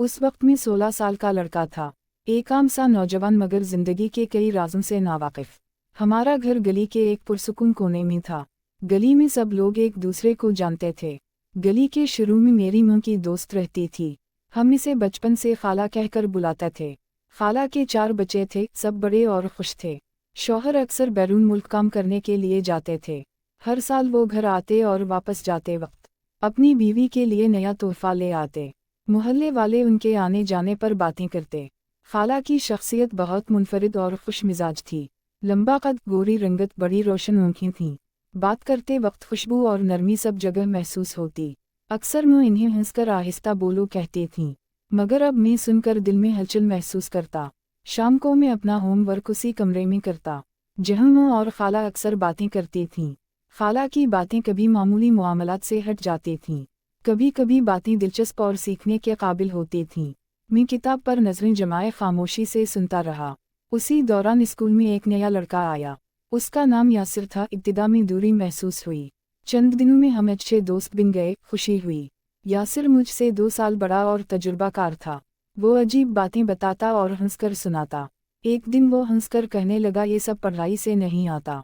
उस वक्त में 16 साल का लड़का था, एक आम सा नौजवान मगर जिंदगी के कई राजों से नावाकिफ। हमारा घर गली के एक पुरसुकून कोने में था। गली में सब लोग एक दूसरे को जानते थे। गली के शुरू में मेरी मां की दोस्त रहती थी। हम इसे बचपन से खाला कहकर बुलाते थे। खाला के 4 बच्चे थे, सब बड़े और खुश थे। शौहर अक्सर बैरून मुल्क काम करने के लिए जाते थे। हर साल वो घर आते और वापस जाते वक्त अपनी बीवी के लिए नया तोहफा ले आते। मोहल्ले वाले उनके आने जाने पर बातें करते। खाला की शख्सियत बहुत मुनफरिद और खुश मिजाज थी। लंबा कद, गोरी रंगत, बड़ी रोशन आँखें थीं। बात करते वक्त खुशबू और नरमी सब जगह महसूस होती। अक्सर मैं इन्हें हंसकर आहिस्ता बोलो कहती थीं, मगर अब मैं सुनकर दिल में हलचल महसूस करता। शाम को मैं अपना होमवर्क उसी कमरे में करता जहाँ मैं और खाला अक्सर बातें करती थीं। खाला की बातें कभी मामूली मामलात से हट जाती थीं, कभी कभी बातें दिलचस्प और सीखने के काबिल होती थीं। मैं किताब पर नजरें जमाए खामोशी से सुनता रहा। उसी दौरान स्कूल में एक नया लड़का आया। उसका नाम यासिर था। इब्तिदा में दूरी महसूस हुई। चंद दिनों में हम अच्छे दोस्त बन गए। खुशी हुई। यासिर मुझसे 2 साल बड़ा और तजुर्बाकार था। वो अजीब बातें बताता और हंसकर सुनाता। एक दिन वो हंसकर कहने लगा, ये सब पढ़ाई से नहीं आता।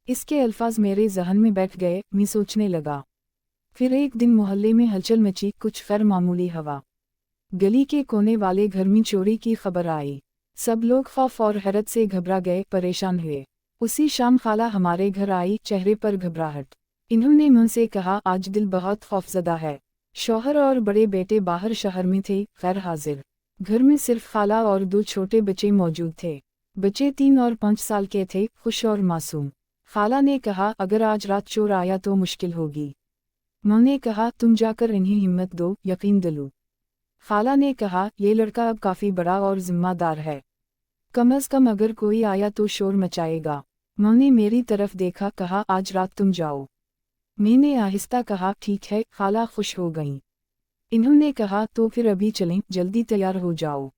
इसके अल्फाज मेरे जहन में बैठ गए। मैं सोचने लगा। फिर एक दिन मोहल्ले में हलचल मची, कुछ गैर मामूली हवा। गली के कोने वाले घर में चोरी की खबर आई। सब लोग खौफ और हैरत से घबरा गए, परेशान हुए। उसी शाम खाला हमारे घर आई, चेहरे पर घबराहट। इन्होंने मुझसे कहा, आज दिल बहुत खौफजदा है। शौहर और बड़े बेटे बाहर शहर में थे, गैर हाजिर। घर में सिर्फ खाला और 2 छोटे बच्चे मौजूद थे। बच्चे 3 और 5 साल के थे, खुश और मासूम। खाला ने कहा, अगर आज रात चोर आया तो मुश्किल होगी। मां ने कहा, तुम जाकर इन्हें हिम्मत दो, यकीन दिलो। खाला ने कहा, ये लड़का अब काफ़ी बड़ा और जिम्मेदार है। कम अज़ कम अगर कोई आया तो शोर मचाएगा। मां ने मेरी तरफ देखा, कहा, आज रात तुम जाओ। मैंने आहिस्ता कहा, ठीक है। खाला खुश हो गईं। इन्होंने कहा, तो फिर अभी चलें, जल्दी तैयार हो जाओ।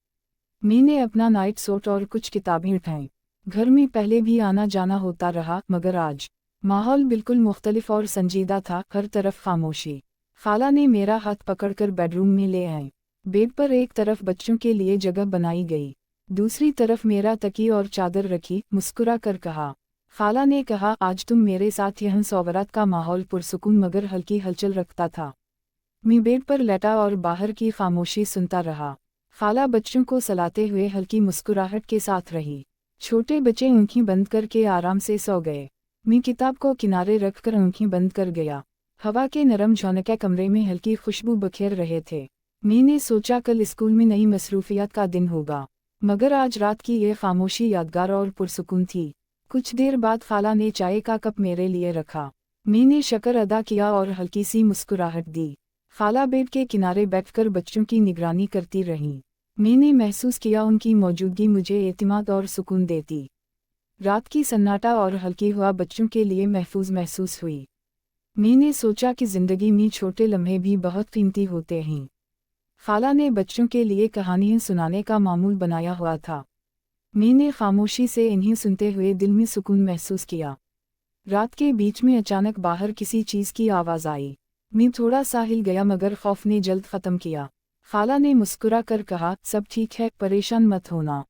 मैंने अपना नाइट सूट और कुछ किताबें उठाईं। घर में पहले भी आना जाना होता रहा, मगर आज माहौल बिल्कुल मुख्तलिफ और संजीदा था। हर तरफ खामोशी। खाला ने मेरा हाथ पकड़कर बेडरूम में ले आए। बेड पर एक तरफ बच्चों के लिए जगह बनाई गई, दूसरी तरफ मेरा तकिया और चादर रखी। मुस्कुरा कर कहा, खाला ने कहा, आज तुम मेरे साथ यहाँ सौवरात का माहौल पुरसुकून मगर हल्की हलचल रखता था। मैं बेड पर लेटा और बाहर की खामोशी सुनता रहा। खाला बच्चों को सलाते हुए हल्की मुस्कुराहट के साथ रही। छोटे बच्चे आँखें बंद करके आराम से सो गए। मैं किताब को किनारे रखकर आँखें बंद कर गया। हवा के नरम झोंके कमरे में हल्की खुशबू बखेर रहे थे। मैंने सोचा कल स्कूल में नई मसरूफियत का दिन होगा, मगर आज रात की यह खामोशी यादगार और पुरसुकून थी। कुछ देर बाद खाला ने चाय का कप मेरे लिए रखा। मैंने शुक्र अदा किया और हल्की सी मुस्कुराहट दी। खाला बेड के किनारे बैठकर बच्चों की निगरानी करती रहीं। मैंने महसूस किया उनकी मौजूदगी मुझे एतमाद और सुकून देती। रात की सन्नाटा और हल्की हवा बच्चों के लिए महफूज महसूस हुई। मैंने सोचा कि ज़िंदगी में छोटे लम्हे भी बहुत कीमती होते हैं। खाला ने बच्चों के लिए कहानियाँ सुनाने का मामूल बनाया हुआ था। मैंने खामोशी से इन्हें सुनते हुए दिल में सुकून महसूस किया। रात के बीच में अचानक बाहर किसी चीज़ की आवाज़ आई। मैं थोड़ा सा हिल गया, मगर खौफ ने जल्द ख़त्म किया। खाला ने मुस्कुरा कर कहा, सब ठीक है, परेशान मत होना।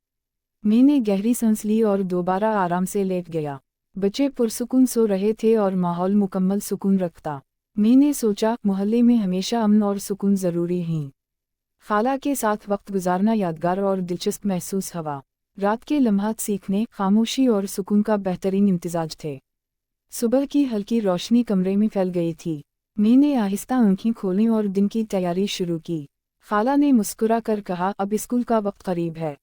मैंने गहरी सांस ली और दोबारा आराम से लेट गया। बच्चे पुरसुकून सो रहे थे और माहौल मुकम्मल सुकून रखता। मैंने सोचा, मोहल्ले में हमेशा अमन और सुकून ज़रूरी हैं। खाला के साथ वक्त गुजारना यादगार और दिलचस्प महसूस हुआ। रात के लम्हात सीखने, खामोशी और सुकून का बेहतरीन इम्तिजाज थे। सुबह की हल्की रोशनी कमरे में फैल गई थी। मैंने आहिस्ता आँखें खोलीं और दिन की तैयारी शुरू की। खाला ने मुस्कुरा कर कहा, अब स्कूल का वक्त करीब है।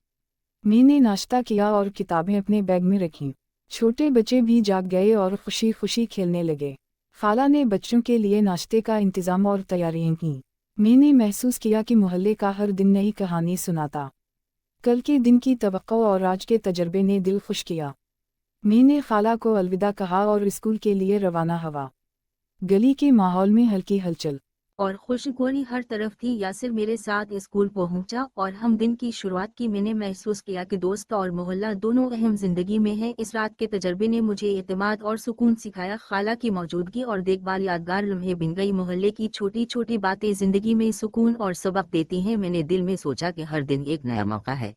मैंने नाश्ता किया और किताबें अपने बैग में रखीं। छोटे बच्चे भी जाग गए और खुशी खुशी खेलने लगे। खाला ने बच्चों के लिए नाश्ते का इंतज़ाम और तैयारियां कीं। मैंने महसूस किया कि मोहल्ले का हर दिन नई कहानी सुनाता। कल के दिन की तवक्को और आज के तजर्बे ने दिल खुश किया। मैंने खाला को अलविदा कहा और स्कूल के लिए रवाना हुआ। गली के माहौल में हल्की हलचल, اور خوشگواری ہر طرف تھی۔ یاسر میرے ساتھ اسکول پہنچا اور ہم دن کی شروعات کی۔ میں نے محسوس کیا کہ دوست اور محلہ دونوں اہم زندگی میں ہیں۔ اس رات کے تجربے نے مجھے اعتماد اور سکون سکھایا۔ خالہ کی موجودگی اور دیکھ بھال یادگار لمحے بن گئی۔ محلے کی چھوٹی چھوٹی باتیں زندگی میں سکون اور سبق دیتی ہیں۔ میں نے دل میں سوچا کہ ہر دن ایک نیا موقع ہے۔